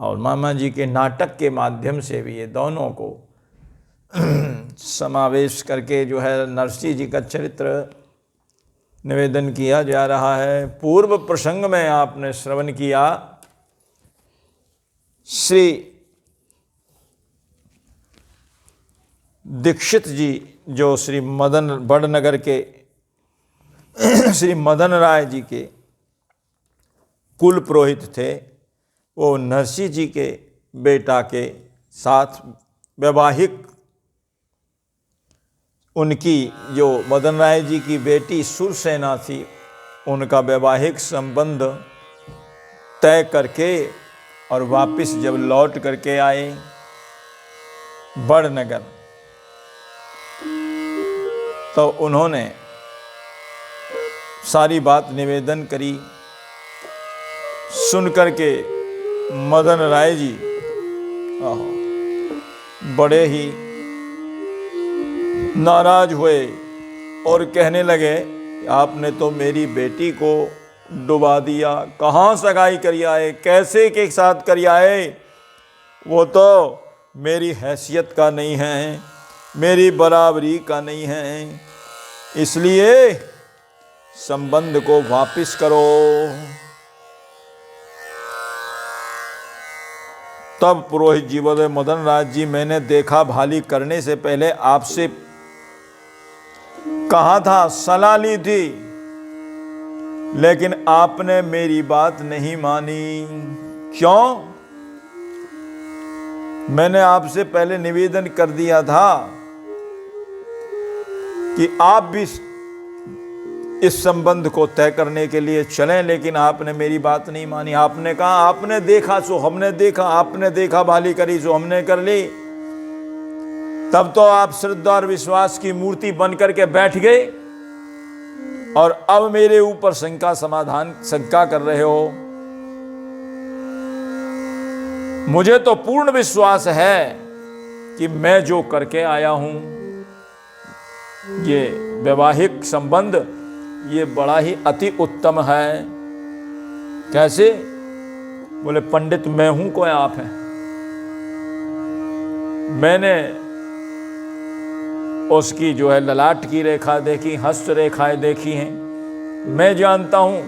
और मामा जी के नाटक के माध्यम से भी ये दोनों को समावेश करके जो है नरसिंह जी का चरित्र निवेदन किया जा रहा है। पूर्व प्रसंग में आपने श्रवण किया श्री दीक्षित जी जो श्री मदन बड़नगर के श्री मदन राय जी के कुल पुरोहित थे, वो नरसिंह जी के बेटा के साथ वैवाहिक उनकी जो मदन राय जी की बेटी सुरसेना थी उनका वैवाहिक संबंध तय करके और वापस जब लौट करके आए बड़नगर तो उन्होंने सारी बात निवेदन करी। सुन करके मदन राय जी बड़े ही नाराज हुए और कहने लगे आपने तो मेरी बेटी को डुबा दिया, कहाँ सगाई करी आए, कैसे के साथ करी आए, वो तो मेरी हैसियत का नहीं है, मेरी बराबरी का नहीं है, इसलिए संबंध को वापिस करो। तब पुरोहित जी बोले मदन राज जी मैंने देखा भाली करने से पहले आपसे कहा था, सलाह ली थी, लेकिन आपने मेरी बात नहीं मानी। क्यों? मैंने आपसे पहले निवेदन कर दिया था कि आप भी इस संबंध को तय करने के लिए चलें, लेकिन आपने मेरी बात नहीं मानी। आपने कहा आपने देखा सो हमने देखा, आपने देखा भाली करी सो हमने कर ली। तब तो आप श्रद्धा और विश्वास की मूर्ति बन करके बैठ गए और अब मेरे ऊपर शंका कर रहे हो। मुझे तो पूर्ण विश्वास है कि मैं जो करके आया हूं ये वैवाहिक संबंध ये बड़ा ही अति उत्तम है। कैसे? बोले पंडित मैं हूं कोई आप हैं? मैंने उसकी जो है ललाट की रेखा देखी, हस्त रेखाएं देखी हैं, मैं जानता हूं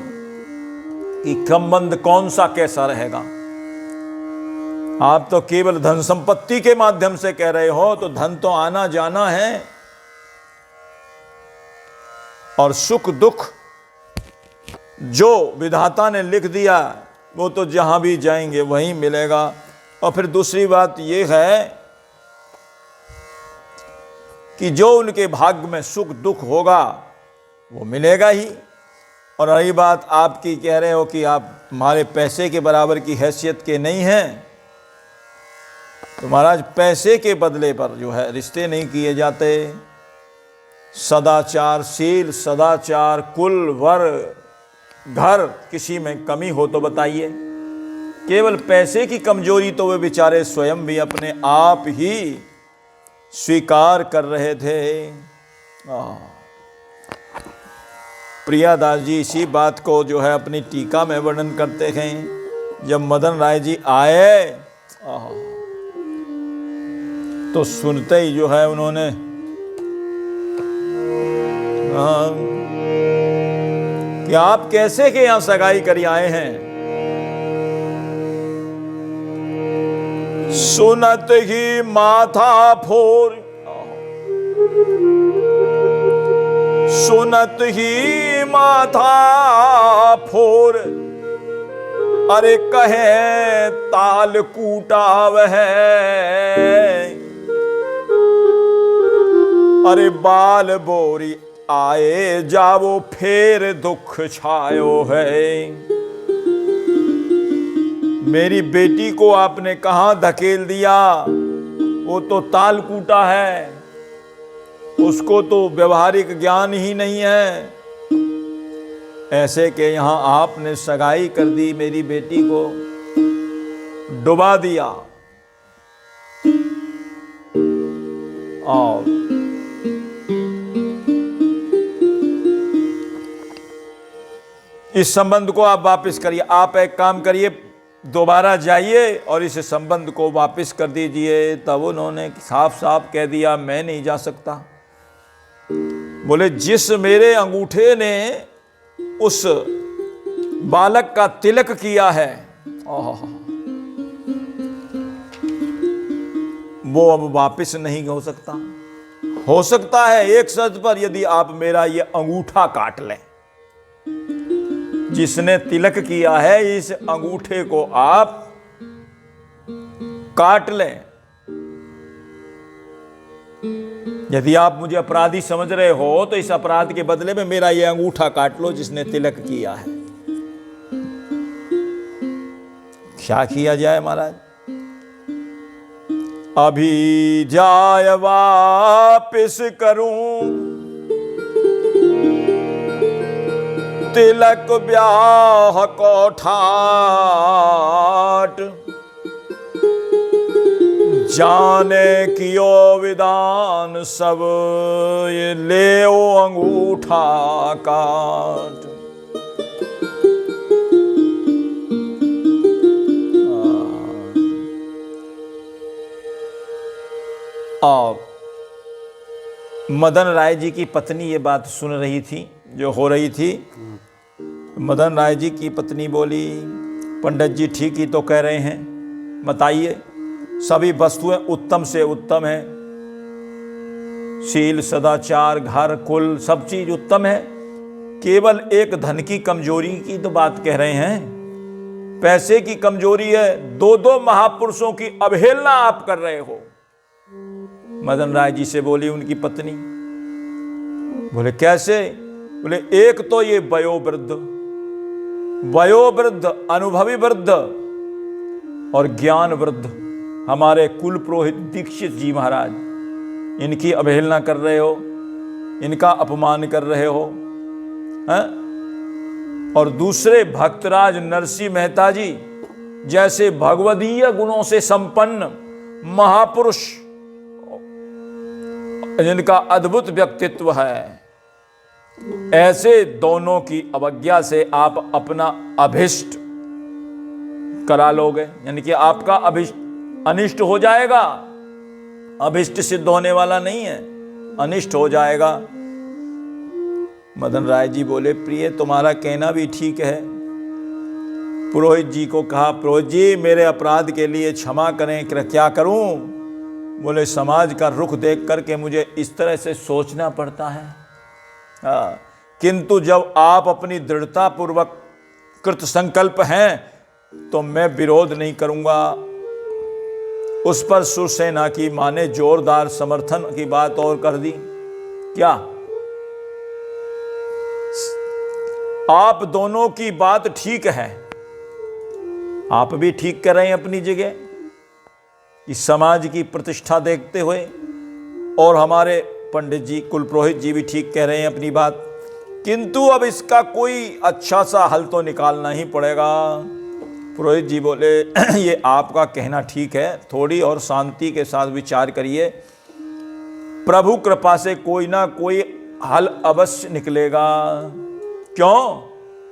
कि संबंध कौन सा कैसा रहेगा। आप तो केवल धन संपत्ति के माध्यम से कह रहे हो, तो धन तो आना जाना है और सुख दुख जो विधाता ने लिख दिया वो तो जहां भी जाएंगे वहीं मिलेगा। और फिर दूसरी बात यह है कि जो उनके भाग्य में सुख दुख होगा वो मिलेगा ही। और रही बात आपकी, कह रहे हो कि आप हमारे पैसे के बराबर की हैसियत के नहीं हैं, तो महाराज पैसे के बदले पर जो है रिश्ते नहीं किए जाते। सदाचार, शील, सदाचार, कुल, वर, घर, किसी में कमी हो तो बताइए। केवल पैसे की कमजोरी तो वे बेचारे स्वयं भी अपने आप ही स्वीकार कर रहे थे। प्रियादास जी इसी बात को जो है अपनी टीका में वर्णन करते हैं। जब मदन राय जी आए तो सुनते ही जो है उन्होंने कि आप कैसे के यहां सगाई करी आए हैं? सुनत ही माथा फोर, सुनत ही माथा फोर, अरे कहे ताल कूटाव है, अरे बाल बोरी आए जावो फेर दुख छायो है। मेरी बेटी को आपने कहां धकेल दिया? वो तो ताल कूटा है, उसको तो व्यवहारिक ज्ञान ही नहीं है। ऐसे के यहां आपने सगाई कर दी, मेरी बेटी को डुबा दिया। और इस संबंध को आप वापस करिए। आप एक काम करिए, दोबारा जाइए और इस संबंध को वापस कर दीजिए। तब उन्होंने साफ साफ कह दिया, मैं नहीं जा सकता। बोले, जिस मेरे अंगूठे ने उस बालक का तिलक किया है, वो अब वापस नहीं हो सकता। हो सकता है एक शर्त पर, यदि आप मेरा ये अंगूठा काट लें। जिसने तिलक किया है, इस अंगूठे को आप काट लें। यदि आप मुझे अपराधी समझ रहे हो तो इस अपराध के बदले में मेरा ये अंगूठा काट लो, जिसने तिलक किया है। क्या किया जाए महाराज? अभी जाय वापिस करूं, तिलक ब्याह को ठाट, जाने कियो विधान सब, ये ले ओ अंगूठा काट। और मदन राय जी की पत्नी ये बात सुन रही थी जो हो रही थी। मदन राय जी की पत्नी बोली, पंडित जी ठीक ही तो कह रहे हैं, बताइए। सभी वस्तुएं उत्तम से उत्तम है, शील सदाचार घर कुल सब चीज उत्तम है, केवल एक धन की कमजोरी की तो बात कह रहे हैं, पैसे की कमजोरी है। दो दो महापुरुषों की अवहेलना आप कर रहे हो। मदन राय जी से बोली उनकी पत्नी। बोले कैसे? बोले एक तो ये वयोवृद्ध अनुभवी वृद्ध और ज्ञान वृद्ध हमारे कुल पुरोहित दीक्षित जी महाराज, इनकी अवहेलना कर रहे हो, इनका अपमान कर रहे हो, हैं? और दूसरे भक्तराज नरसिंह मेहता जी जैसे भगवदीय गुणों से संपन्न महापुरुष, जिनका अद्भुत व्यक्तित्व है, ऐसे दोनों की अवज्ञा से आप अपना अभिष्ट करा लोगे, यानी कि आपका अभिष्ट अनिष्ट हो जाएगा। अभिष्ट सिद्ध होने वाला नहीं है, अनिष्ट हो जाएगा। मदन राय जी बोले, प्रिय तुम्हारा कहना भी ठीक है। पुरोहित जी को कहा, पुरोहित जी मेरे अपराध के लिए क्षमा करें, क्या करूं? बोले समाज का रुख देख करके मुझे इस तरह से सोचना पड़ता है। किंतु जब आप अपनी दृढ़ता पूर्वक कृत संकल्प हैं तो मैं विरोध नहीं करूंगा। उस पर सुरसेना की मां ने जोरदार समर्थन की बात और कर दी। क्या आप दोनों की बात ठीक है, आप भी ठीक कर रहे हैं अपनी जगह, इस समाज की प्रतिष्ठा देखते हुए, और हमारे पंडित जी कुल पुरोहित जी भी ठीक कह रहे हैं अपनी बात। किंतु अब इसका कोई अच्छा सा हल तो निकालना ही पड़ेगा। पुरोहित जी बोले, ये आपका कहना ठीक है, थोड़ी और शांति के साथ विचार करिए, प्रभु कृपा से कोई ना कोई हल अवश्य निकलेगा। क्यों?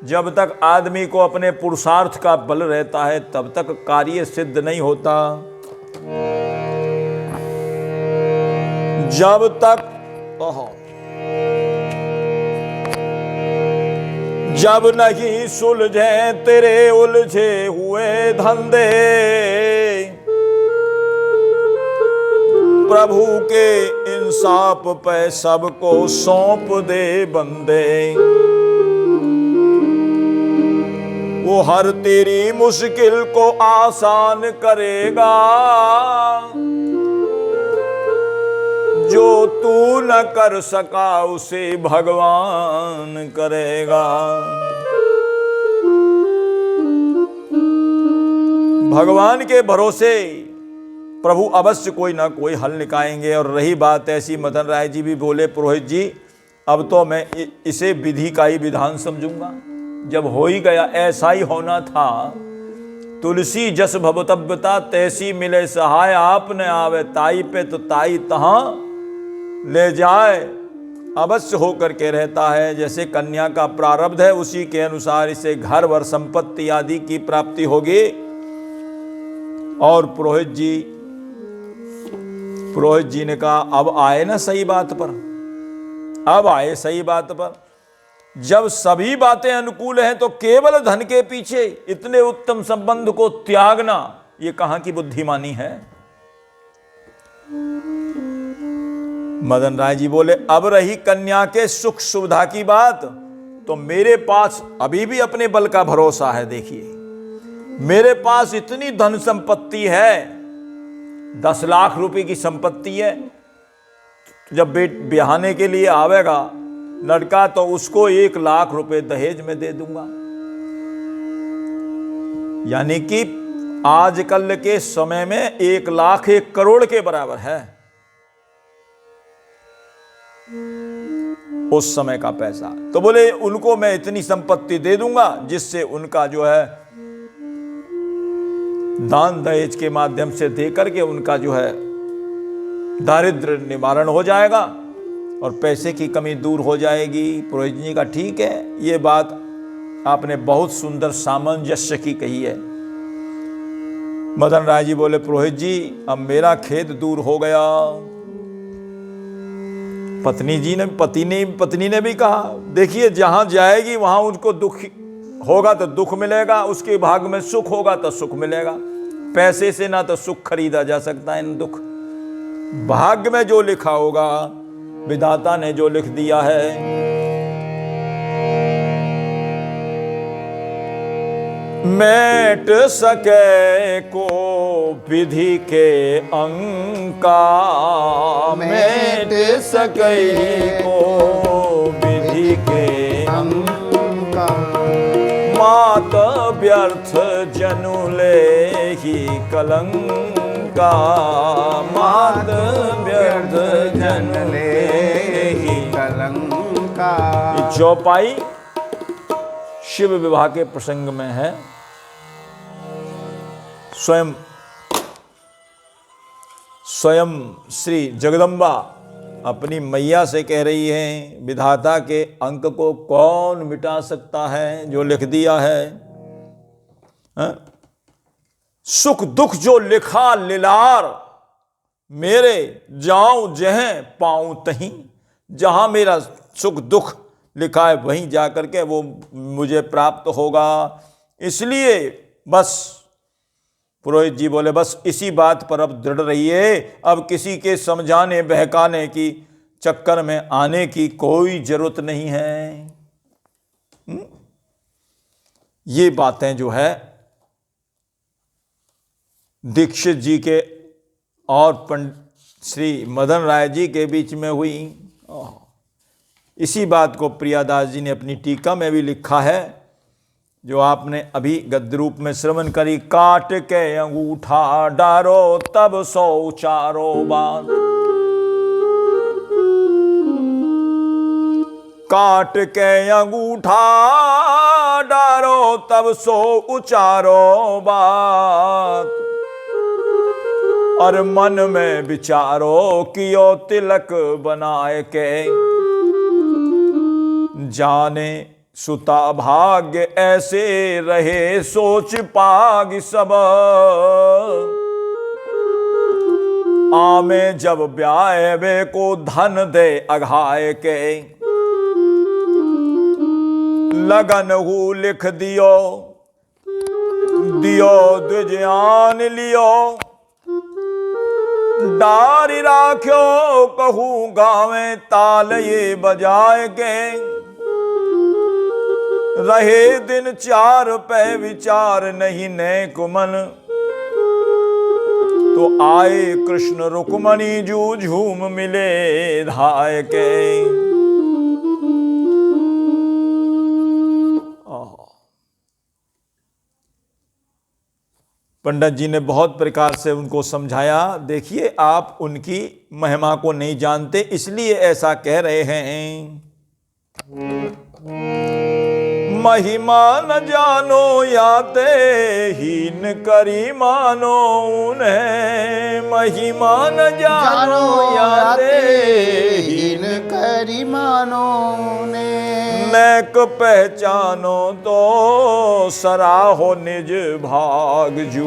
जब तक आदमी को अपने पुरुषार्थ का बल रहता है तब तक कार्य सिद्ध नहीं होता। जब तक जब नहीं सुलझे तेरे उलझे हुए धंधे, प्रभु के इंसाफ पे सबको सौंप दे बंदे, वो हर तेरी मुश्किल को आसान करेगा, जो तू न कर सका उसे भगवान करेगा। भगवान के भरोसे प्रभु अवश्य कोई ना कोई हल निकालेंगे। और रही बात ऐसी, मदन राय जी भी बोले, पुरोहित जी अब तो मैं इसे विधि का ही विधान समझूंगा। जब हो ही गया, ऐसा ही होना था। तुलसी जस भवतव्यता तैसी मिले सहाय, आपने आवे ताई पे तो ताई तहां ले जाए। अवश्य होकर के रहता है। जैसे कन्या का प्रारब्ध है उसी के अनुसार इसे घर वर संपत्ति आदि की प्राप्ति होगी। और पुरोहित जी ने कहा अब आए ना सही बात पर, अब आए सही बात पर। जब सभी बातें अनुकूल हैं तो केवल धन के पीछे इतने उत्तम संबंध को त्यागना, ये कहां की बुद्धिमानी है। मदन राय जी बोले अब रही कन्या के सुख सुविधा की बात, तो मेरे पास अभी भी अपने बल का भरोसा है। देखिए मेरे पास इतनी धन संपत्ति है, 10 लाख रुपए की संपत्ति है। जब ब्याहने के लिए आवेगा लड़का तो उसको 1 लाख रुपए दहेज में दे दूंगा। यानी कि आजकल के समय में 1 लाख 1 करोड़ के बराबर है उस समय का पैसा। तो बोले उनको मैं इतनी संपत्ति दे दूंगा जिससे उनका जो है दान दहेज के माध्यम से दे करके उनका जो है दारिद्र्य निवारण हो जाएगा और पैसे की कमी दूर हो जाएगी। पुरोहित जी का ठीक है, ये बात आपने बहुत सुंदर सामंजस्य की कही है। मदन राय जी बोले पुरोहित जी अब मेरा खेद दूर हो गया। पत्नी ने भी कहा देखिए जहां जाएगी वहां उनको दुख होगा तो दुख मिलेगा, उसके भाग में सुख होगा तो सुख मिलेगा। पैसे से ना तो सुख खरीदा जा सकता है, ना दुख। भाग्य में जो लिखा होगा, विधाता ने जो लिख दिया है। मेट सके को विधि के अंका, मेट सके को विधि के अंका। मात व्यर्थ जनु ले ही कलंका, मात व्यर्थ जनु ले ही कलंका। चौपाई शिव विवाह के प्रसंग में है। स्वयं श्री जगदम्बा अपनी मैया से कह रही है विधाता के अंक को कौन मिटा सकता है जो लिख दिया है। सुख दुख जो लिखा लिलार, मेरे जाऊं जहें पाऊं तहीं। जहां मेरा सुख दुख लिखा है वहीं जाकर के वो मुझे प्राप्त होगा। इसलिए बस पुरोहित जी बोले बस इसी बात पर अब दृढ़ रहिए, अब किसी के समझाने बहकाने की चक्कर में आने की कोई जरूरत नहीं है। ये बातें जो है दीक्षित जी के और पंडित श्री मदन राय जी के बीच में हुई। इसी बात को प्रियादास जी ने अपनी टीका में भी लिखा है, जो आपने अभी गद्य रूप में श्रवण करी। काट के अंगूठा डारो तब सो चारो बात, काट के अंगूठा डारो तब सो उचारो बात। और मन में विचारो कियो तिलक बनाए के, जाने सुता भाग्य ऐसे रहे सोच पाग सब। आमे जब ब्याह वे को धन दे अघाए के, लगन हु लिख दियो दियो द्विजयान लियो। डारी राख्यो कहूँ गावे ताल ये बजाए के। रहे दिन 4 पै विचार नहीं नेक मन, तो आए कृष्ण रुक्मणी जू झूम मिले धाय के। पंडित जी ने बहुत प्रकार से उनको समझाया। देखिए आप उनकी महिमा को नहीं जानते इसलिए ऐसा कह रहे हैं। महिमा न जानो याते हीन करी मानो उन्हें। महिमा न जानो याते हीन करी मानो उन्हें। नेक पहचानो तो सराहो निज भाग जू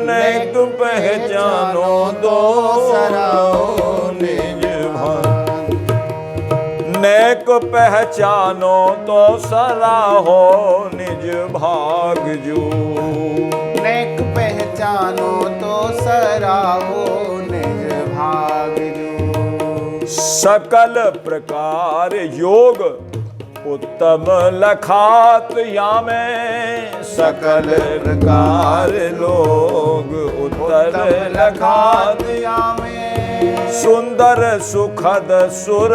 नेक पहचानो दूसरा हो निज भाग। नेक पहचानो तो सराहो निज भाग जो। नेक पहचानो तो सराहो निज भाग जो। सकल प्रकार योग उत्तम लखात या में। सकल प्रकार लोग उत्तर लखात या में। सुंदर सुखद सुर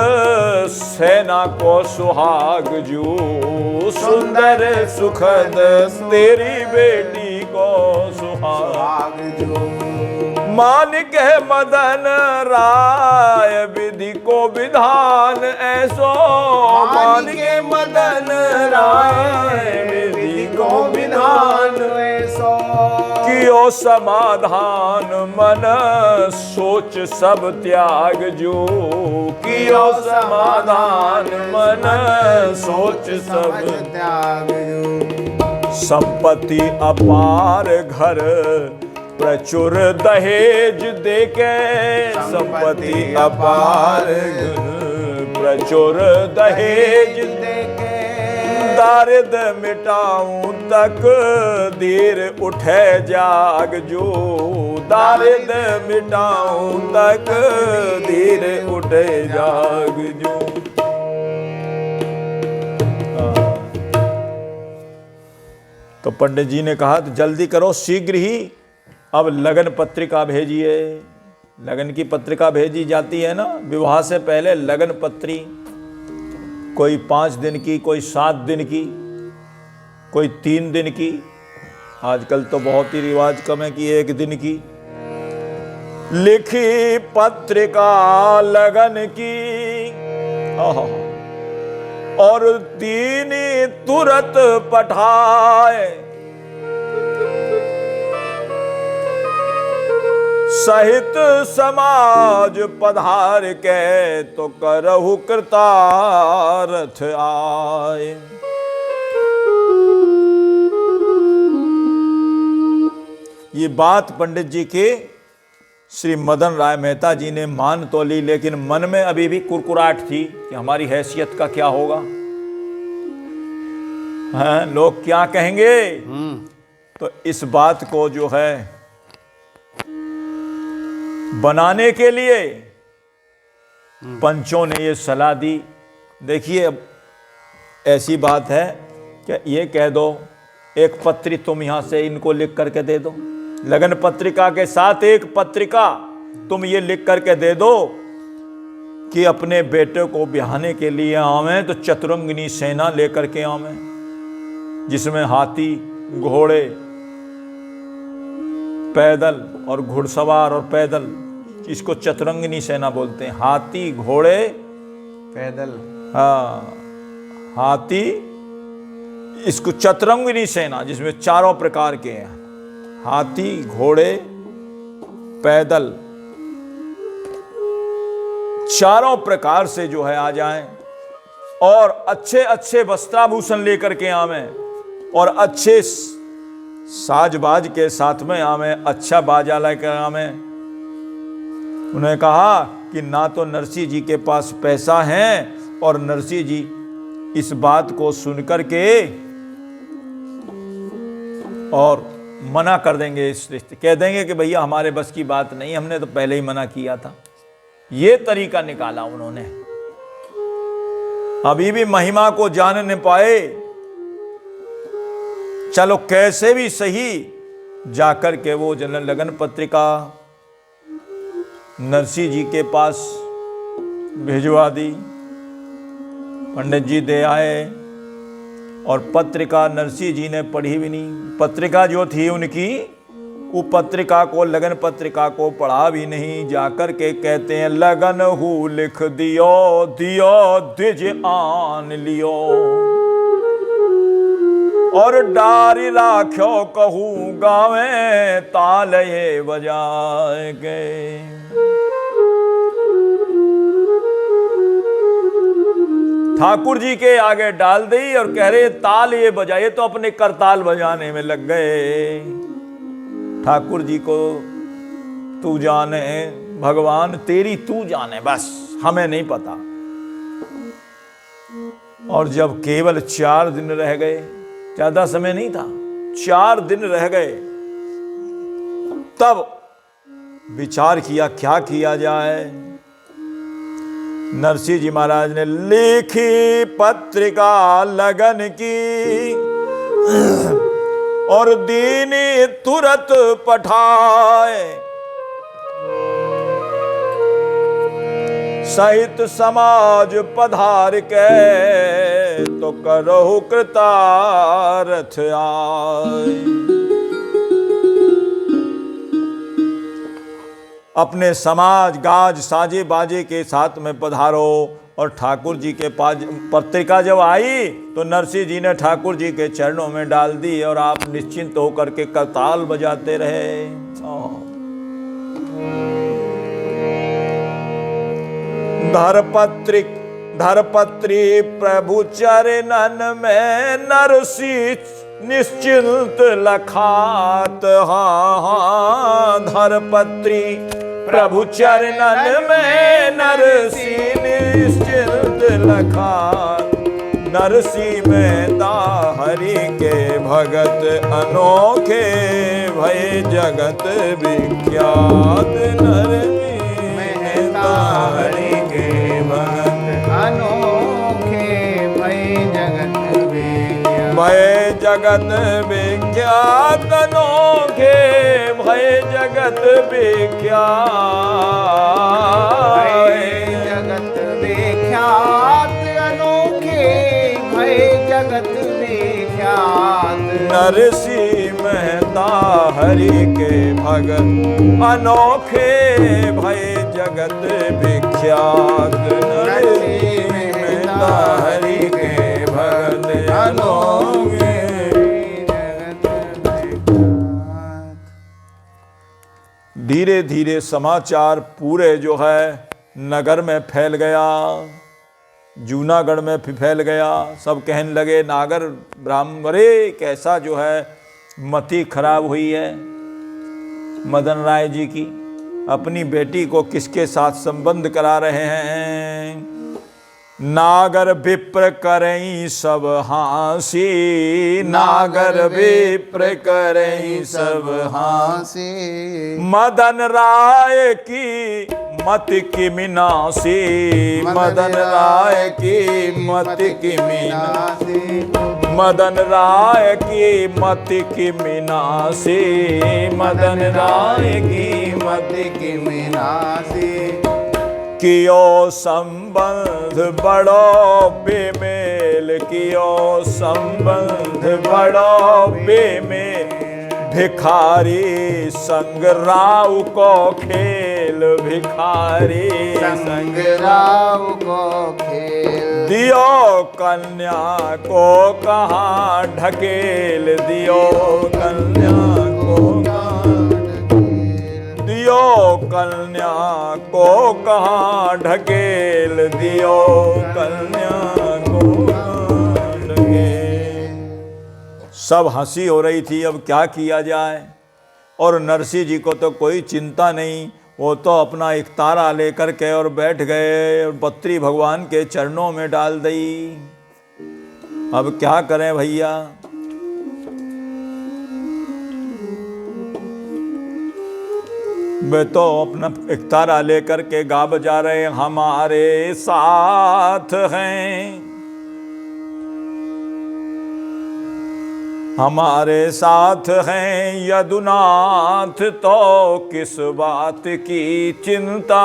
सेना को सुहाग जो। सुंदर सुखद तेरी बेटी को सुहाग जो। मानिक है मदन राय विधि को विधान ऐसो। मानिक मदन राय विधि को विधान ऐसो। कियो समाधान मन सोच सब त्याग जो। कियो समाधान मन सोच सब त्याग जो। संपत्ति अपार घर प्रचुर दहेज देके। संपत्ति अपार प्रचुर दहेज देके। दारिद्र मिटाऊं तक देर उठे जाग जो। दारिद्र मिटाऊं तक देर उठे जाग जो। तो पंडित जी ने कहा तो जल्दी करो, शीघ्र ही अब लगन पत्रिका भेजिए। लगन की पत्रिका भेजी जाती है ना विवाह से पहले, लगन पत्री। कोई 5 दिन की, कोई 7 दिन की, कोई 3 दिन की। आजकल तो बहुत ही रिवाज कम है कि 1 दिन की। लिखी पत्रिका लगन की और 3 तुरंत पठाए। सहित समाज पधार के तो करहु कृतार्थ आए। ये बात पंडित जी के श्री मदन राय मेहता जी ने मान तो ली, लेकिन मन में अभी भी कुरकुराहट थी कि हमारी हैसियत का क्या होगा, हैं लोग क्या कहेंगे। तो इस बात को जो है बनाने के लिए पंचों ने ये सलाह दी। देखिए अब ऐसी बात है कि ये कह दो एक पत्री तुम यहां से इनको लिख करके दे दो। लगन पत्रिका के साथ एक पत्रिका तुम ये लिख करके दे दो कि अपने बेटे को ब्याहने के लिए आवें तो चतुरंगिनी सेना लेकर के आवें, जिसमें हाथी घोड़े पैदल और घुड़सवार और पैदल, इसको चतुरंगिनी सेना बोलते हैं। हाथी घोड़े पैदल, हाँ हाथी, इसको चतुरंगिनी सेना जिसमें चारों प्रकार के हैं, हाथी घोड़े पैदल, चारों प्रकार से जो है आ जाएं और अच्छे अच्छे वस्त्राभूषण लेकर के आवें और अच्छे साजबाज के साथ में आवें, अच्छा बाजा लेकर आवें। उन्होंने कहा कि ना तो नरसिंह जी के पास पैसा है और नरसिंह जी इस बात को सुनकर के और मना कर देंगे इस रिश्ते, कह देंगे कि भैया हमारे बस की बात नहीं, हमने तो पहले ही मना किया था। ये तरीका निकाला उन्होंने। अभी भी महिमा को जान नहीं पाए, चलो कैसे भी सही जाकर के वो लगन पत्रिका नरसिंह जी के पास भिजवा दी। पंडित जी दे आए और पत्रिका नरसिंह जी ने पढ़ी भी नहीं। पत्रिका जो थी उनकी, वो पत्रिका को, लगन पत्रिका को पढ़ा भी नहीं। जाकर के कहते हैं लगन हु लिख दियो, दियो द्विज आन लियो और डारी राख्यो कहूँ गावे ताल ये बजाए के। ठाकुर जी के आगे डाल दी और कह रहे ताल ये बजाए, तो अपने करताल बजाने में लग गए। ठाकुर जी को तू जाने, भगवान तेरी तू जाने, बस हमें नहीं पता। और जब केवल 4 दिन रह गए, ज्यादा समय नहीं था, 4 दिन रह गए, तब विचार किया क्या किया जाए। नरसिंह जी महाराज ने लिखी पत्रिका लगन की और दीनी तुरंत पठाए, सहित समाज पधार के तो करो कृतार्थ आए। अपने समाज गाज साजे बाजे के साथ में पधारो। और ठाकुर जी के पास पत्रिका जब आई तो नरसिंह जी ने ठाकुर जी के चरणों में डाल दी और आप निश्चिंत होकर के करताल बजाते रहे। धरपत्री प्रभु चरणन में नरसिंह निश्चिंत लखात। हाँ, धरपत्री प्रभु चरणन में नरसिंह निश्चिंत लखात। नरसिंह मेहता हरि के भगत अनोखे भय जगत विख्यात। नरसिंह मेहता हरि के भगत अनोखे भय जगत विख्यात। भय जगत विख्यात अनोखे भय जगत विख्यात। जगत विख्यात अनोखे भय जगत विख्यात। नरसिंह मेहता हरि के भगत अनोखे भय जगत विख्यात। नरसिंह मेहता हरि के भगत अनोखे जगत विख्यात। धीरे धीरे समाचार पूरे जो है नगर में फैल गया, जूनागढ़ में फैल गया। सब कहने लगे नागर ब्राह्मण, अरे कैसा जो है मति खराब हुई है मदन राय जी की, अपनी बेटी को किसके साथ संबंध करा रहे हैं। नागर विप्र करई सब हांसी, नागर विप्र करई सब हांसी। मदन राय की मत की मिनासी, मदन राय की मत की मिनासी। मदन राय की मत की मिनासी, मदन राय की मत की मिनासी। कियो संबंध बड़ो बेमेल, कियो संबंध बड़ो बेमेल। भिखारी संग राव को खेल, भिखारी संग राव को खेल। दियो कन्या को कहाँ ढकेल, दियो कन्या को कहाँ ढकेल। दियो कन्या को कहाँ ढकेल, दियो कन्या को कहाँ ढकेल। सब हंसी हो रही थी, अब क्या किया जाए। और नरसिंह जी को तो कोई चिंता नहीं, वो तो अपना एक तारा लेकर के और बैठ गए और पत्री भगवान के चरणों में डाल दी। अब क्या करें भैया। वे तो अपना एक तारा लेकर के गा बजा रहे, हमारे साथ हैं, हमारे साथ हैं यदुनाथ, तो किस बात की चिंता।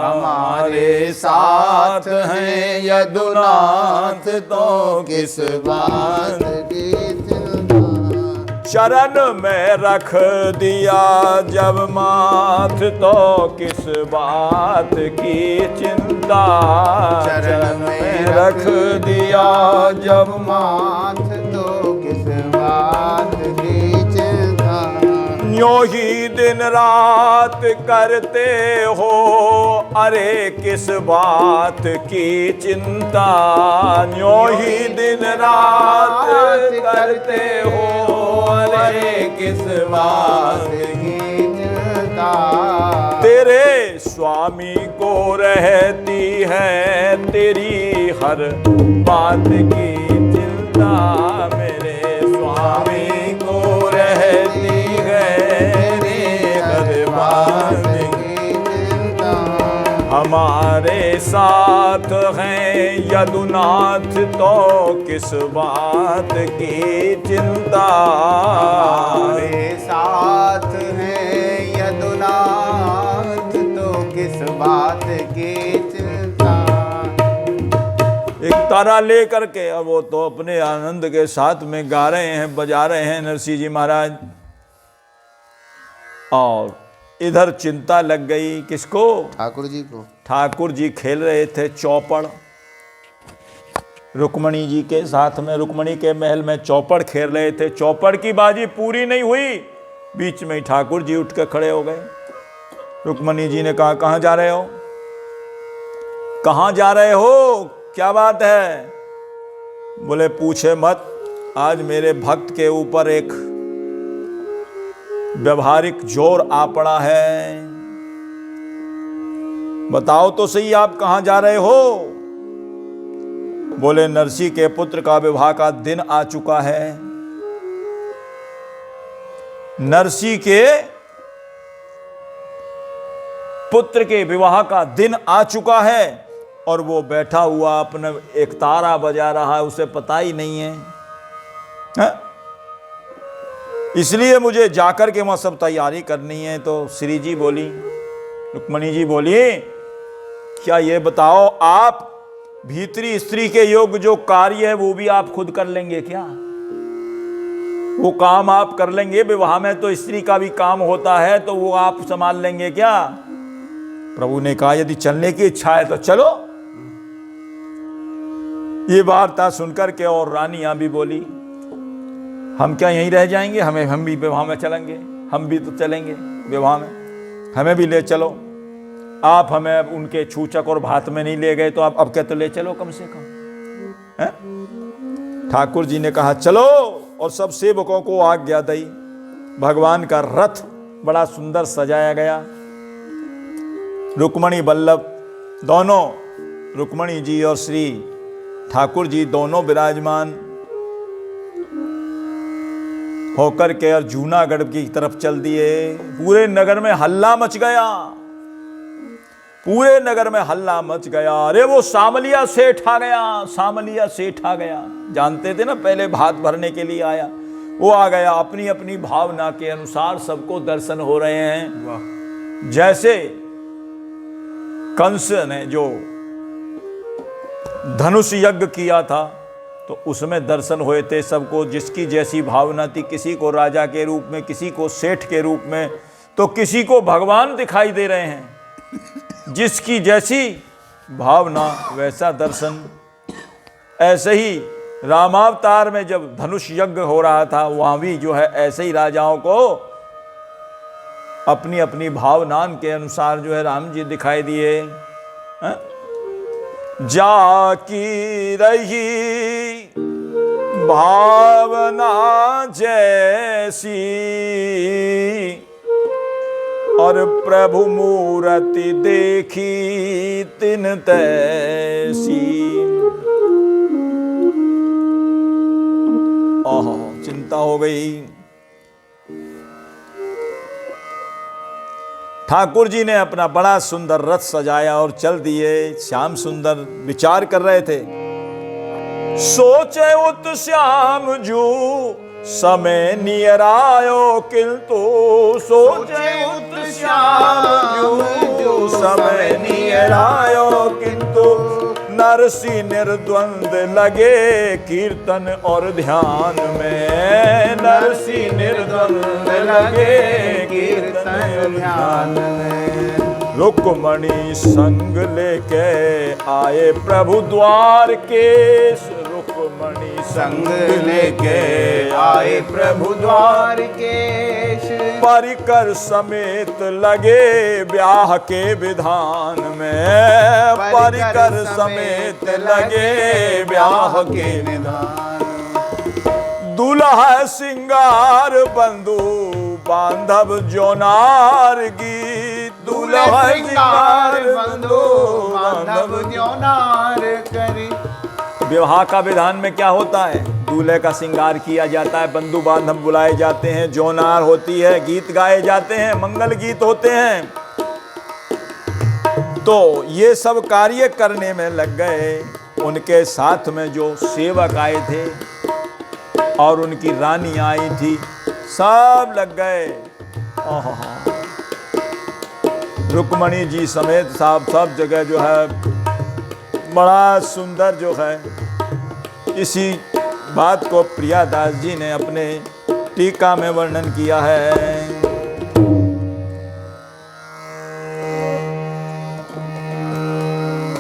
हमारे साथ हैं यदुनाथ, तो किस बात की चिंता। शरण में रख दिया जब माथ, तो किस बात की चिंता। शरण में रख दिया जब माथ, तो किस बात की चिंता। यूं ही दिन रात करते हो, अरे किस बात की चिंता। यूं ही दिन रात करते हो, अरे हमारे किस बात की चिंता। तेरे स्वामी को रहती है तेरी हर बात की चिंता। मेरे स्वामी को रहती है तेरी हर बात की चिंता। हमारे साथ हैं यदुनाथ तो किस बात की चिंता। हमारे साथ हैं यदुनाथ तो किस बात की चिंता। एक तारा ले करके, और वो तो अपने आनंद के साथ में गा रहे हैं, बजा रहे हैं नरसिंह जी महाराज। और इधर चिंता लग गई किसको? ठाकुर जी को। ठाकुर जी खेल रहे थे चौपड़ रुक्मणी जी के साथ में। रुक्मणी के महल में चौपड़ खेल रहे थे। चौपड़ की बाजी पूरी नहीं हुई, बीच में ही ठाकुर जी उठ के खड़े हो गए। रुक्मणी जी ने कहा, कहाँ जा रहे हो? कहाँ जा रहे हो? क्या बात है? बोले पूछे मत, आज मेरे भक्त के ऊपर एक व्यवहारिक जोर आ पड़ा है। बताओ तो सही, आप कहां जा रहे हो? बोले नरसिंह के पुत्र का विवाह का दिन आ चुका है। नरसिंह के पुत्र के विवाह का दिन आ चुका है और वो बैठा हुआ अपने एक तारा बजा रहा है, उसे पता ही नहीं है, है? इसलिए मुझे जाकर के वहां सब तैयारी करनी है। तो श्री जी बोली, रुक्मणी जी बोली, क्या ये बताओ, आप भीतरी स्त्री के योग जो कार्य है वो भी आप खुद कर लेंगे क्या? वो काम आप कर लेंगे? विवाह में तो स्त्री का भी काम होता है, तो वो आप संभाल लेंगे क्या? प्रभु ने कहा, यदि चलने की इच्छा है तो चलो। ये वार्ता सुनकर के और रानियां भी बोली, हम क्या यहीं रह जाएंगे? हम भी विवाह में चलेंगे, हम भी तो चलेंगे विवाह में, हमें भी ले चलो। आप हमें उनके छूचक और भात में नहीं ले गए, तो आप अब क्या तो ले चलो कम से कम, है? ठाकुर जी ने कहा चलो, और सब सेवकों को आज्ञा दी। भगवान का रथ बड़ा सुंदर सजाया गया। रुक्मणी बल्लभ दोनों, रुक्मणी जी और श्री ठाकुर जी दोनों विराजमान होकर के और जूनागढ़ की तरफ चल दिए। पूरे नगर में हल्ला मच गया, पूरे नगर में हल्ला मच गया। अरे वो सामलिया सेठ आ गया, सामलिया सेठ आ गया। जानते थे ना, पहले भात भरने के लिए आया, वो आ गया। अपनी अपनी भावना के अनुसार सबको दर्शन हो रहे हैं। जैसे कंस ने जो धनुष यज्ञ किया था, तो उसमें दर्शन हुए थे सबको, जिसकी जैसी भावना थी। किसी को राजा के रूप में, किसी को सेठ के रूप में, तो किसी को भगवान दिखाई दे रहे हैं। जिसकी जैसी भावना वैसा दर्शन। ऐसे ही रामावतार में जब धनुष यज्ञ हो रहा था, वहां भी जो है ऐसे ही राजाओं को अपनी अपनी भावना के अनुसार जो है राम जी दिखाई दिए। जाकी रही भावना जैसी, और प्रभु मूर्ति देखी तिन तैसी। ओह, चिंता हो गई। ठाकुर जी ने अपना बड़ा सुंदर रथ सजाया और चल दिए। श्याम सुंदर विचार कर रहे थे। सोचे उत श्याम जू समय नियर आयो, किंतु सोचे उत श्याम जू समय नियर आयो, किंतु नरसिंह निर्द्वंद लगे कीर्तन और ध्यान में। नरसिंह निर्द्वंद लगे कीर्तन और ध्यान में। रुक्मणी संग लेके आए प्रभु द्वार केश, रुक्मणी संग लेके आए प्रभु द्वार केश। परिकर समेत लगे ब्याह के विधान में, परिकर समेत लगे ब्याह के विधान। दूल्हा सिंगार बंधु बांधव जोनार गीत। दूल्हा सिंगार बंधु बांधव न्योनार करी। विवाह का विधान में क्या होता है? दूल्हे का श्रृंगार किया जाता है, बंधु बांधव बुलाए जाते हैं, जोनार होती है, गीत गाए जाते हैं, मंगल गीत होते हैं। तो ये सब कार्य करने में लग गए। उनके साथ में जो सेवक आए थे और उनकी रानी आई थी, सब लग गए। रुक्मणी जी समेत सब जगह जो है बड़ा सुंदर जो है, इसी बात को प्रियादास जी ने अपने टीका में वर्णन किया है।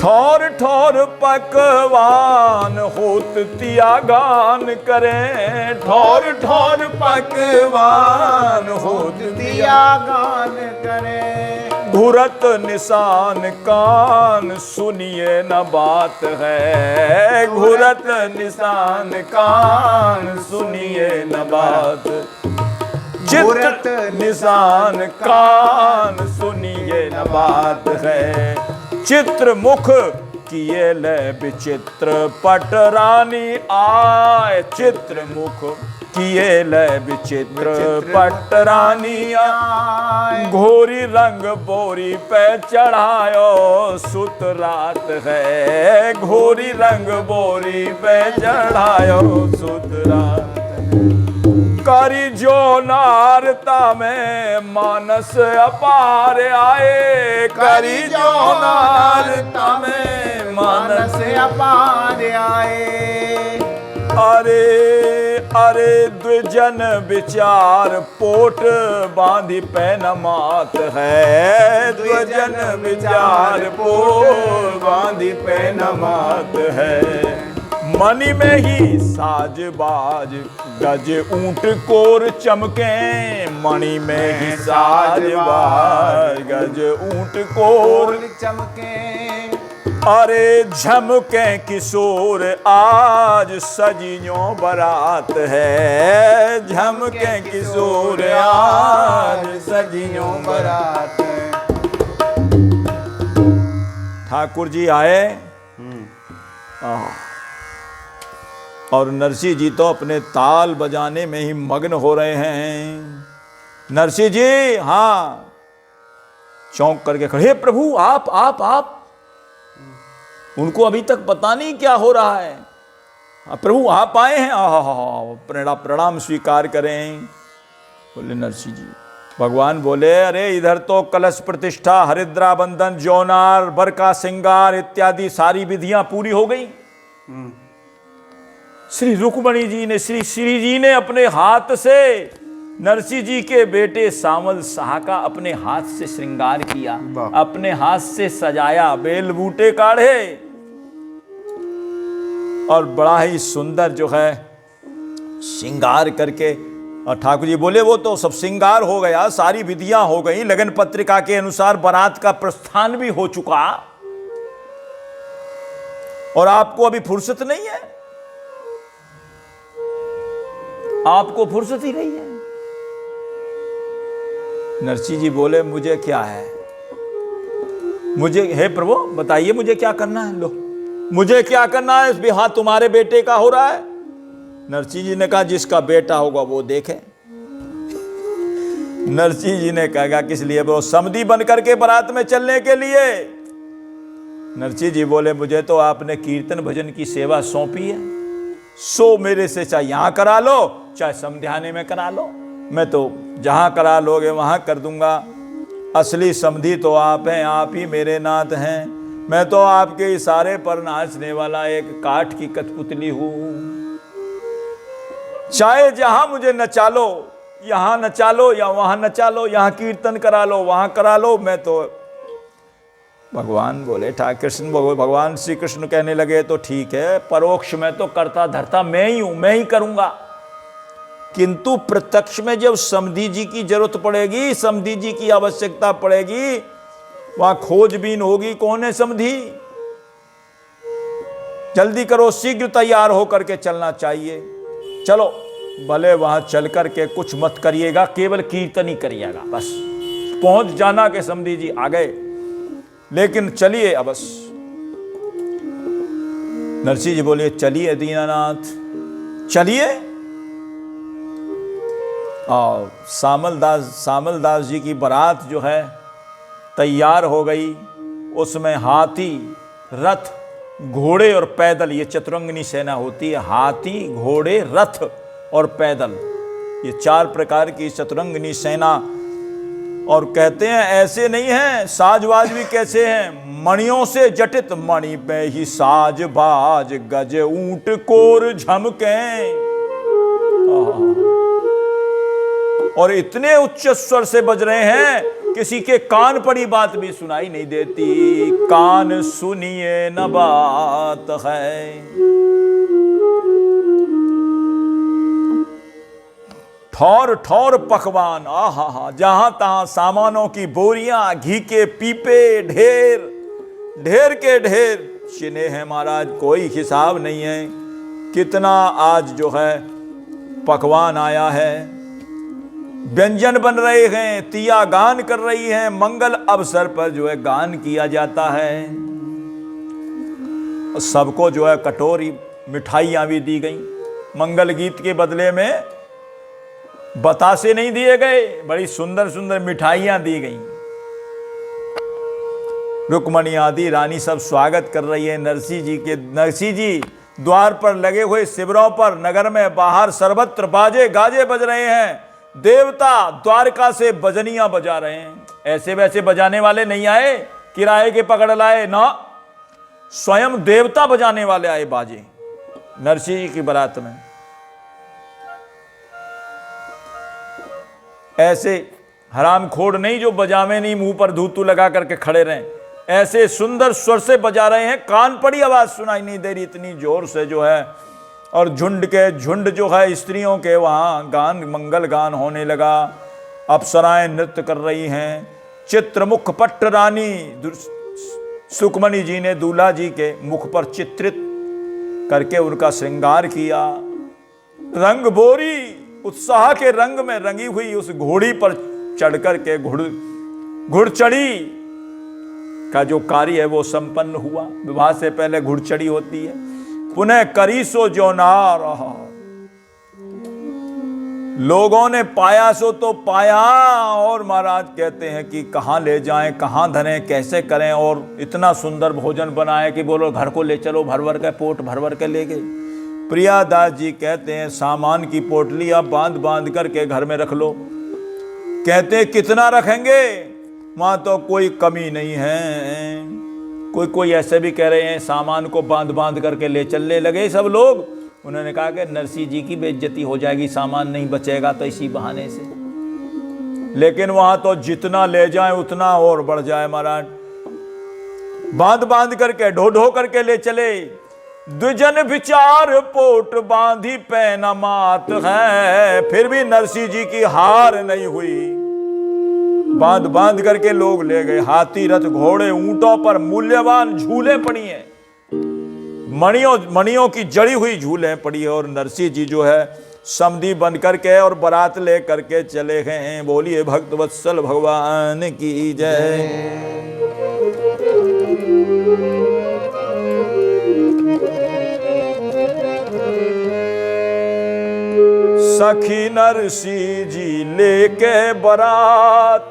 ठोर ठोर पकवान होत तिया गान करें। ठोर ठोर पकवान होत दिया गान करे। घुरत निशान कान सुनिए न बात है। घुरत निशान कान सुनिए न बात। घुरत निशान कान सुनिए न बात है। चित्र मुख किए ले विचित्र पटरानी आए। चित्र मुख किए ले विचित्र पटरानी आए। घोरी रंग बोरी पे चढ़ायो सुत रात है। घोरी रंग बोरी पे चढ़ायो सुत रात। करी जो नारता में मानस अपार आए। करी जो नारता में मानस अपार आए। अरे अरे द्विजन विचार पोट बांधी पैन मात है। द्विजन विचार पोट बांधी पैन मात है। मणि में ही साज बाज गज ऊंट कोर चमके। मणि में ही साज बाज गज ऊंट कोर चमके। अरे झमके किशोर आज सजियों बारात है। झमके किशोर आज सजियों बारात है। ठाकुर जी आए और नरसिंह जी तो अपने ताल बजाने में ही मग्न हो रहे हैं। नरसिंह जी हाँ चौंक करके खड़े, हे प्रभु आप उनको अभी तक पता नहीं क्या हो रहा है। प्रभु आप आए हैं, प्रणाम स्वीकार करें। बोले नरसिंह जी, भगवान बोले अरे इधर तो कलश प्रतिष्ठा, हरिद्रा बंधन, जौनार, बर का श्रृंगार इत्यादि सारी विधियां पूरी हो गई। श्री रुक्मणी जी ने, श्री जी ने अपने हाथ से नरसिंह जी के बेटे सामल शाह का अपने हाथ से श्रृंगार किया, अपने हाथ से सजाया, बेल बूटे काढ़े और बड़ा ही सुंदर जो है श्रृंगार करके। और ठाकुर जी बोले वो तो सब श्रृंगार हो गया, सारी विधियां हो गई, लगन पत्रिका के अनुसार बारात का प्रस्थान भी हो चुका और आपको अभी फुर्सत नहीं है, आपको फुर्सत ही नहीं है। नरसिंह जी बोले मुझे क्या है, मुझे, हे प्रभु बताइए मुझे क्या करना है। लो मुझे क्या करना है, इस बिहार तुम्हारे बेटे का हो रहा है। नरसिंह जी ने कहा जिसका बेटा होगा वो देखे। नरसिंह जी ने कहा किस लिए, वो समधी बन करके बारात में चलने के लिए। नरसिंह जी बोले मुझे तो आपने कीर्तन भजन की सेवा सौंपी है, सो मेरे से चाहे यहां करा लो चाहे समध्याने में करा लो, मैं तो जहां करा लोगे वहां कर दूंगा। असली समधी तो आप हैं, आप ही मेरे नाथ हैं, मैं तो आपके इशारे पर नाचने वाला एक काठ की कठपुतली हूं। चाहे जहां मुझे नचा लो, यहां नचा लो या वहां नचा लो, यहां कीर्तन करा लो वहां करा लो, मैं तो। भगवान बोले भगवान श्री कृष्ण कहने लगे तो ठीक है, परोक्ष में तो करता धरता मैं ही हूं, मैं ही करूंगा, किंतु प्रत्यक्ष में जब समधी जी की जरूरत पड़ेगी, समधी जी की आवश्यकता पड़ेगी, वहां खोजबीन होगी, कौन है समधी, जल्दी करो, शीघ्र तैयार होकर के चलना चाहिए। चलो भले वहां चल कर के कुछ मत करिएगा, केवल कीर्तन ही करिएगा बस। पहुंच जाना के समधी जी आ गए, लेकिन चलिए अवश्य। नरसिंह जी बोले चलिए दीनानाथ चलिए। और सामल दास जी की बारात जो है तैयार हो गई। उसमें हाथी, रथ, घोड़े और पैदल, ये चतुरंगिनी सेना होती है। हाथी, घोड़े, रथ और पैदल, ये 4 प्रकार की चतुरंगिनी सेना। और कहते हैं ऐसे नहीं है, साजबाज भी कैसे हैं, मणियों से जटित, मणि पे ही साज बाज, गज ऊंट कोर झमके। और इतने उच्च स्वर से बज रहे हैं, किसी के कान पड़ी बात भी सुनाई नहीं देती। कान सुनिए न बात है। ठौर ठौर पकवान, आहा हा, जहां तहां सामानों की बोरियां, घी के पीपे, ढेर ढेर के ढेर चिने हैं महाराज, कोई हिसाब नहीं है। कितना आज जो है पकवान आया है, व्यंजन बन रहे हैं, तिया गान कर रही हैं, मंगल अवसर पर जो है गान किया जाता है। सबको जो है कटोरी मिठाइयां भी दी गई। मंगल गीत के बदले में बतासे नहीं दिए गए, बड़ी सुंदर सुंदर मिठाइयां दी गई। रुक्मणी आदि रानी सब स्वागत कर रही है नरसिंह जी के। नरसिंह जी द्वार पर लगे हुए शिविरों पर, नगर में बाहर सर्वत्र बाजे गाजे बज रहे हैं। देवता द्वारका से बजनियां बजा रहे हैं। ऐसे वैसे बजाने वाले नहीं आए, किराए के पकड़ लाए ना, स्वयं देवता बजाने वाले आए बाजे नरसिंह जी की बारात में। ऐसे हरामखोर नहीं जो बजावे नहीं, मुंह पर धूतू लगा करके खड़े रहें। ऐसे सुंदर स्वर से बजा रहे हैं, कान पड़ी आवाज सुनाई नहीं दे रही, इतनी जोर से जो है। और झुंड के झुंड जो है स्त्रियों के वहां गान, मंगल गान होने लगा। अप्सराएं नृत्य कर रही हैं। चित्रमुख पट्ट रानी सुकमणि जी ने दूल्हा जी के मुख पर चित्रित करके उनका श्रृंगार किया। रंग बोरी उत्साह के रंग में रंगी हुई उस घोड़ी पर चढ़ करके घुड़चड़ी का जो कार्य है वो संपन्न हुआ। विवाह से पहले घुड़चड़ी होती है। पुनः करी सो जो नार, लोगों ने पाया सो तो पाया। और महाराज कहते हैं कि कहां ले जाएं, कहां धरें, कैसे करें। और इतना सुंदर भोजन बनाए कि बोलो घर को ले चलो, भर भर के पोट भर भर के ले गए। प्रियादास जी कहते हैं सामान की पोटली आप बांध बांध करके घर में रख लो। कहते हैं कितना रखेंगे, वहां तो कोई कमी नहीं है। कोई ऐसे भी कह रहे हैं सामान को बांध बांध करके ले चलने लगे सब लोग। उन्होंने कहा कि नरसिंह जी की बेइज्जती हो जाएगी, सामान नहीं बचेगा तो इसी बहाने से। लेकिन वहां तो जितना ले जाए उतना और बढ़ जाए महाराज। बांध बांध करके ढो ढो करके ले चले। द्विजन विचार पोट बांधी पैन मात है, फिर भी नरसिंह जी की हार नहीं हुई। बांध बांध करके लोग ले गए। हाथी, रथ, घोड़े, ऊंटों पर मूल्यवान झूले पड़ी हैं, मणियों की जड़ी हुई झूले पड़ी है। और नरसिंह जी जो है समधी बन करके और बारात ले करके चले गए हैं। बोलिए भक्त वत्सल भगवान की जय। सखी नरसिंह जी लेके बारात,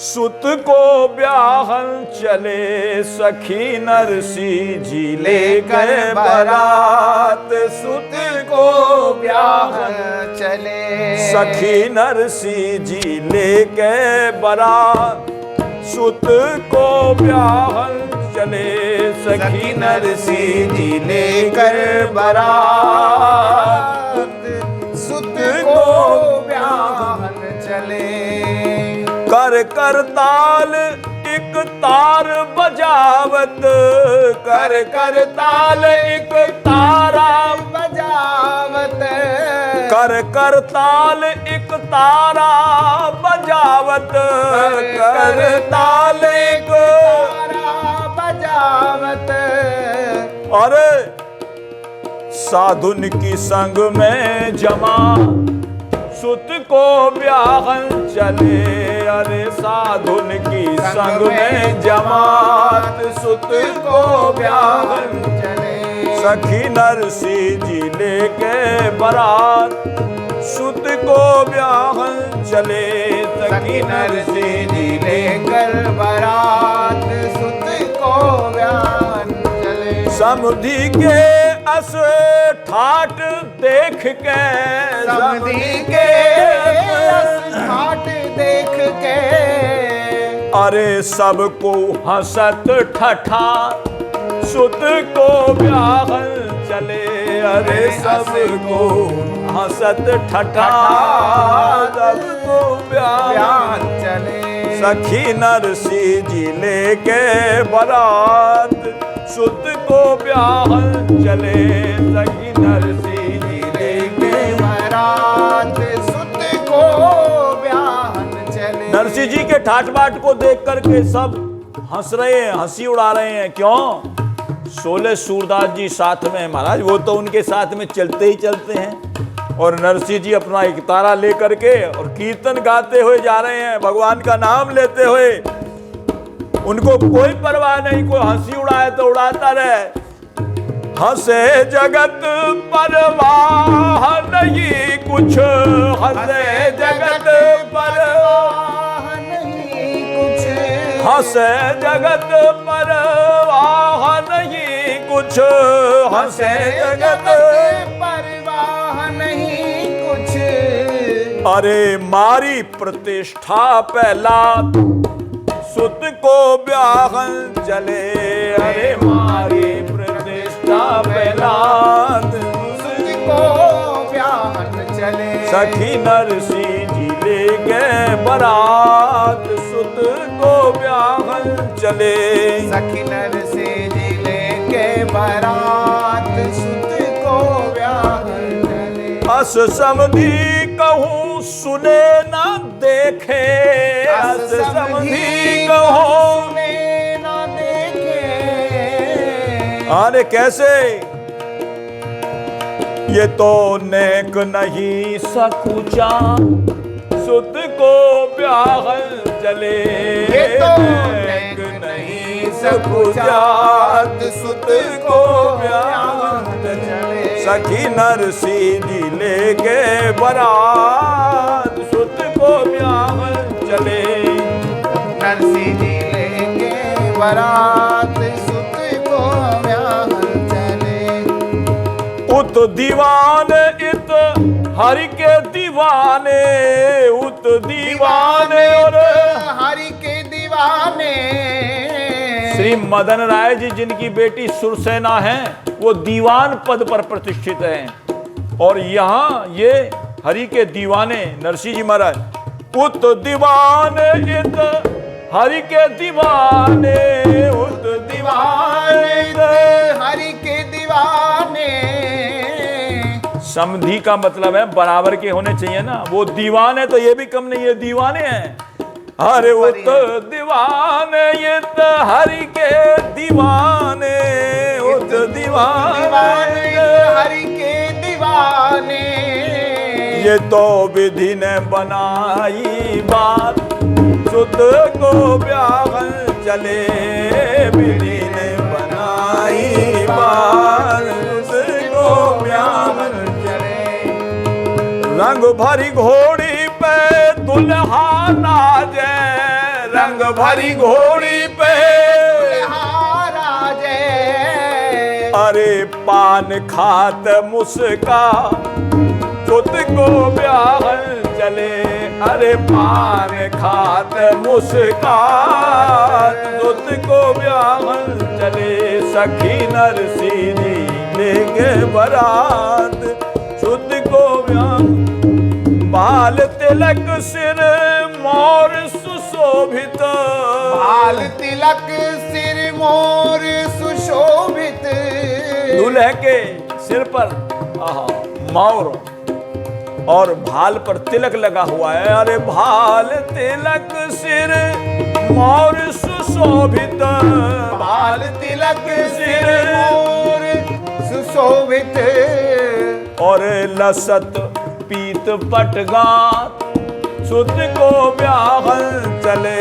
सुत को ब्याहन चले। सखी नरसिंह जी लेके बारात, सुत को ब्याहन चले। सखी नरसिंह जी लेके बारात, सुत को ब्याहन चले। सखी नरसिंह जी लेकर बारात, सुत को ब्याहन चले। कर कर ताल एक तार बजावत, कर कर ताल एक तारा बजावत। कर कर ताल एक तारा बजावत। कर ताल एक तारा बजावत। अरे साधुन की संग में जमा सुत को ब्याहन चले। अरे साधुन की संग में जमात सुत को ब्याहन चले। सखी नरसी जी लेके बरात सुत को ब्याहन चले। सखी नरसी जी लेकर बारात सुत को ब्याहन चले। समधि के अस ठाट देख के समधि के ठाट देख के अरे सबको हंसत ठठा सुत को ब्याहन चले। अरे सबको हंसत ठठा सबको ब्याहन चले। सखी नरसी जी लेके बरात सुत को ब्याहन चले। सखी नरसी जी लेके बरात सुत को ब्याहन चले। नरसी जी के ठाट बाट को देख करके सब हंस रहे हैं, हंसी उड़ा रहे हैं। क्यों? 16 सूरदास जी साथ में हैं महाराज, वो तो उनके साथ में चलते ही चलते हैं। और नरसी जी अपना एक तारा लेकर के और कीर्तन गाते हुए जा रहे हैं, भगवान का नाम लेते हुए। उनको कोई परवाह नहीं, कोई हंसी उड़ाए तो उड़ाता रहे। हंसे जगत परवाह नहीं कुछ, हंसे जगत परवाह नहीं कुछ। हंसे जगत परवाह नहीं कुछ, हंसे जगत परवाह नहीं कुछ। अरे मारी प्रतिष्ठा पहला सुत को ब्याहन चले। अरे मारी प्रतिष्ठा पहला सुत को ब्याहन चले। सखी नरसी जी ले गए बरात सुत को ब्याहन चले। सखी नरसी जी लेके बारात सुत को ब्याहन चले। अस समधि कहूँ सुने न देखे, अस समधि कहूँ सुने न देखे। अरे कैसे? ये तो नेक नहीं सकुचा सुत को ब्याहन चले। ये तो नेक नहीं सकुचा सुत को ब्याहन चले। सखी नरसी जी ले गए बरात सुत को ब्याहन चले। नरसी जी लेके बारात सुत को ब्याहन चले। उत दीवान इत हरि के दीवाने, उत दीवाने और हरि के दीवाने। श्री मदन राय जी जिनकी बेटी सुरसेना है, वो दीवान पद पर प्रतिष्ठित हैं। और यहाँ ये हरि के दीवाने नरसिंह जी महाराज। उत दीवाने इत हरि के दीवाने, उत दीवाने हरि के दीवाने। समधि का मतलब है बराबर के होने चाहिए ना। वो दीवाने तो ये भी कम नहीं, ये दीवाने हैं। अरे वो तो दीवाने, ये तो हरि के दीवाने, वो तो दीवाने हरि के दीवाने। ये तो विधि ने बनाई बात सुत को ब्याहन चले। विधि ने बनाई बात सुत को ब्याहन चले। रंग भरी घोड़ी पे दुल्हा नाचे, रंग भरी घोड़ी पे राजे। अरे पान खात मुस्का सुत को ब्याहन चले। अरे पान खात मुस्का सुत को ब्याहन चले। सखी नरसी जी लेके बरात सुत को ब्याहन। बाल तिलक सिर मोर सुशोभित, बाल तिलक सिर मोर सुशोभित। दूल्हे के सिर पर मोर और भाल पर तिलक लगा हुआ है। अरे भाल तिलक सिर मोर सुशोभित, बाल तिलक सिर मोर सुशोभित और लसत पीत पटगात सुत को ब्याहन चले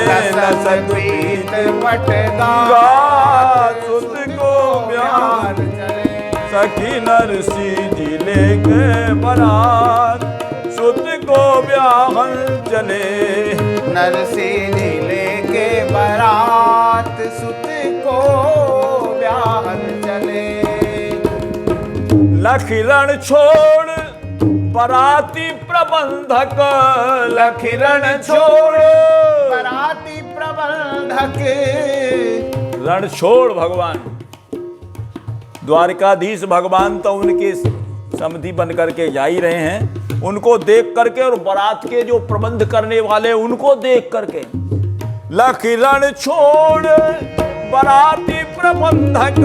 लसत पीत पटगा सुत को ब्याहन सखी नरसी जी लेके बरात सुत को ब्याहन चले नरसिंह लेके बारात सुत को ब्याहन चले लखिरण छोड़ बराती प्रबंधक लखिरण छोड़ बाराती प्रबंधक रण छोड़ भगवान द्वारिकाधीश भगवान तो उनके समधि बन करके जा ही रहे हैं, उनको देख करके और बारात के जो प्रबंध करने वाले उनको देख करके लखिरण छोड़ बराती प्रबंधक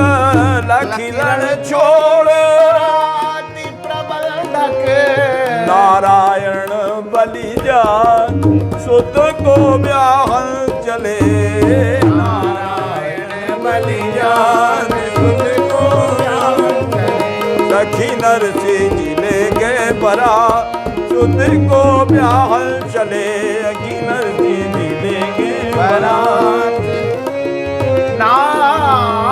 लखिरण छोड़ बाराती प्रबंधक नारायण बलिजान सुत को ब्याहन चले नारायण बलिजान सुत को ब्याहन चले सखी नरसिंह जी लेके बरा सुत को ब्याहन चले सखी नरसिंह जी लेके बरा नारायण